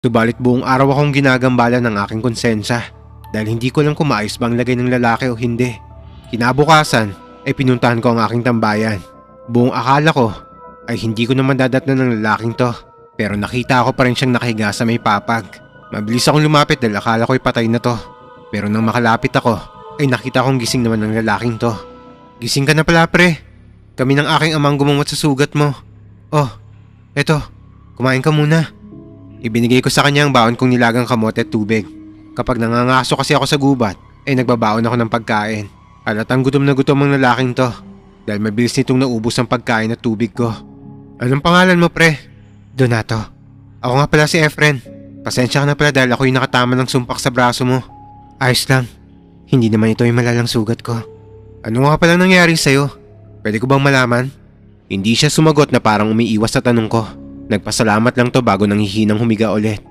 Subalit buong araw akong ginagambala ng aking konsensya dahil hindi ko alam kung maayos ba ang lagay ng lalaki o hindi. Kinabukasan ay pinuntahan ko ang aking tambayan. Buong akala ko ay hindi ko naman dadatnan ng lalaking to, pero nakita ko pa rin siyang nakahiga sa may papag. Mabilis akong lumapit dahil akala ko'y patay na to, pero nang makalapit ako ay nakita kong gising naman ng lalaking to. Gising ka na pala, pre. Kami ng aking amang gumamot sa sugat mo. Oh, eto, kumain ka muna. Ibinigay ko sa kanya ang baon kong nilagang kamote at tubig. Kapag nangangaso kasi ako sa gubat, ay nagbabaon ako ng pagkain. Halatang gutom na gutom ang lalaking to dahil mabilis nitong naubos ang pagkain at tubig ko. Anong pangalan mo, pre? Donato. Ako nga pala si Efren. Pasensya ka na pala dahil ako'y nakatama ng sumpak sa braso mo. Ayos lang. Hindi naman ito yung malalang sugat ko. Ano nga palang nangyari sa'yo? Pwede ko bang malaman? Hindi siya sumagot na parang umiiwas sa tanong ko. Nagpasalamat lang to bago nanghihinang humiga ulit.